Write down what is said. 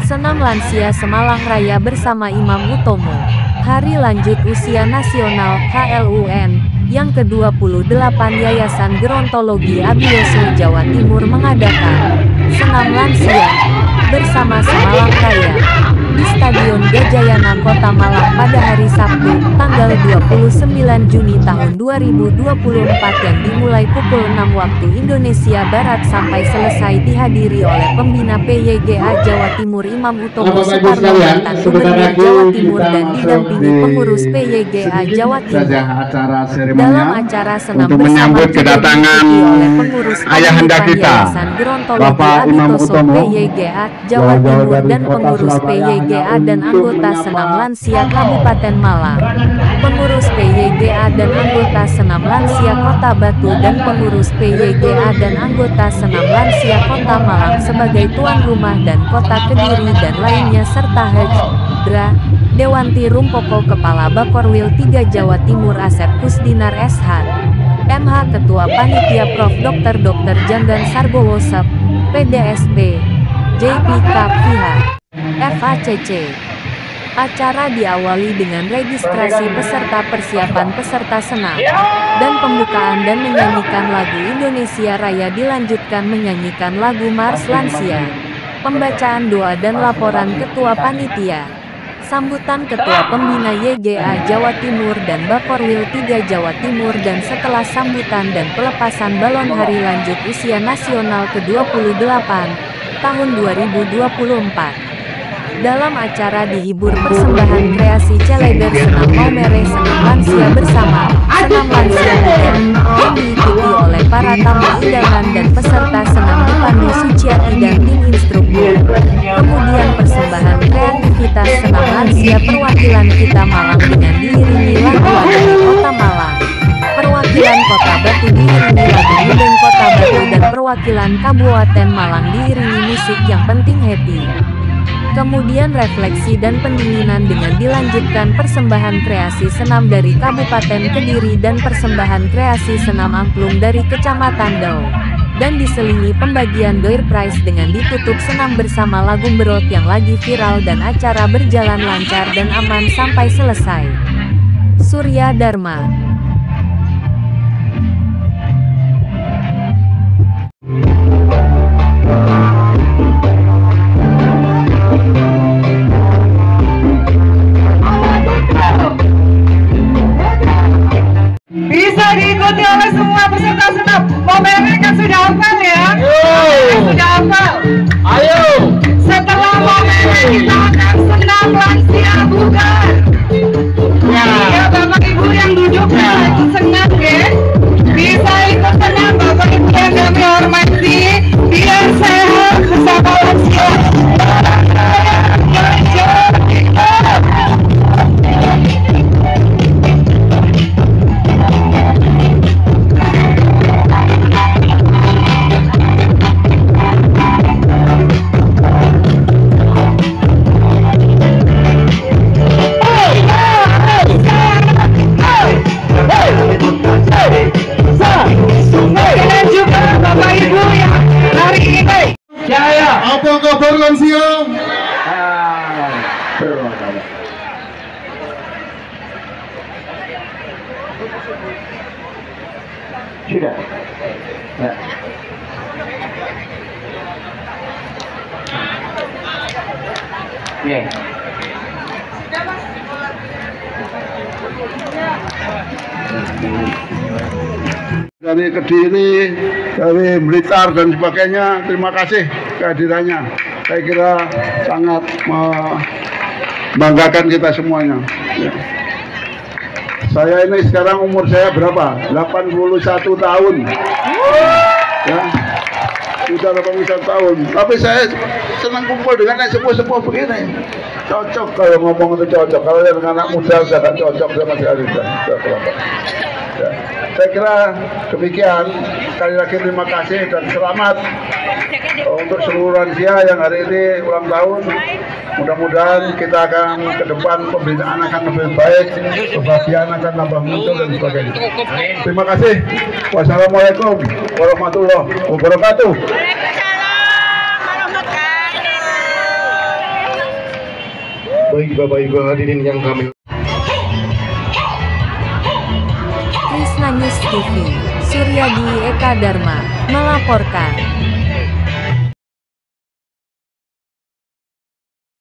Senam Lansia Semalang Raya bersama Imam Utomo. Hari Lanjut Usia Nasional HLUN yang ke-28 Yayasan Gerontologi Abioso Jawa Timur mengadakan Senam Lansia bersama Semalang Raya di Stadion Gajayana Kota Malang pada hari Sabtu, tanggal 29 Juni tahun 2024 yang dimulai pukul 6 waktu Indonesia Barat sampai selesai dihadiri oleh pembina PYGA Jawa Timur Imam Utomo Soekarno mantan Gubernur Jawa Timur dan didampingi pengurus PYGA Jawa Timur. Dalam acara senam bersama kedatangan oleh pengurus ayahanda kita, Bapak Imam Utomo PYGA Jawa Timur dan pengurus PYGA dan anggota Senam Lansia Kabupaten Malang, pengurus PYGA dan anggota Senam Lansia Kota Batu dan pengurus PYGA dan anggota Senam Lansia Kota Malang sebagai tuan rumah dan Kota Kediri dan lainnya serta Dra. Dewanti Rumpoko Kepala Bakorwil 3 Jawa Timur Asep Kusdinar SH, MH Ketua Panitia Prof. Dr. Jandan Sarbowo Sep, PDSP, JPK PH, FACC. Acara diawali dengan registrasi peserta persiapan peserta senam dan pembukaan dan menyanyikan lagu Indonesia Raya, dilanjutkan menyanyikan lagu Mars Lansia, pembacaan doa dan laporan Ketua Panitia, sambutan Ketua Pembina YGA Jawa Timur dan Bakorwil 3 Jawa Timur, dan setelah sambutan dan pelepasan balon Hari Lanjut Usia Nasional ke-28 tahun 2024. Dalam acara dihibur persembahan kreasi Celeder Senam Maumere Senam Lansia bersama Senam Lansia Muda yang diikuti oleh para tamu undangan dan peserta senam dipandu Suciati dan tim instruktur. Kemudian persembahan kreativitas Senam Lansia perwakilan Kita Malang dengan diiringi lagu Adanya Kota Malang, perwakilan Kota Batu diiringi lagu Mudeng Kota Batu, dan perwakilan Kabupaten Malang diiringi musik Yang Penting Happy. Kemudian refleksi dan pendinginan dengan dilanjutkan persembahan kreasi senam dari Kabupaten Kediri dan persembahan kreasi senam angklung dari Kecamatan Dau. Dan diselingi pembagian door prize dengan ditutup senam bersama lagu Berot yang lagi viral, dan acara berjalan lancar dan aman sampai selesai. Surya Dharma. Bisa diikuti oleh semua peserta senam. Maumere kan sudah hafal ya? Sudah hafal. Ayo. Setelah Maumere kita akan senam lansia bugar. Ya Bapak Ibu yang duduk senam ya. Bisa ikut senam Bapak Ibu yang kami hormati. Biar sehat bersama lansia. Apa kabar lansia? Sudah. Ya. Oke. Dari Kediri, dari Blitar dan sebagainya, terima kasih kehadirannya. Saya kira sangat membanggakan kita semuanya. Ya. Saya ini sekarang umur saya berapa? 81 tahun. Ya. Sudah 81 tahun. Tapi saya senang kumpul dengan yang sepuh-sepuh begini. Cocok kalau ngomong itu cocok. Kalau yang anak muda sudah tidak cocok sama sekali. Ya. Saya kira demikian. Sekali lagi terima kasih dan selamat untuk seluruh lansia yang hari ini ulang tahun. Mudah-mudahan kita akan ke depan pembinaan akan lebih baik, kebahagiaan akan tambah muncul dan sebagainya. Terima kasih. Wassalamualaikum warahmatullahi wabarakatuh. Baik Bapak Ibu hadirin yang kami Krisna News TV, Suryadi Eka Dharma, melaporkan.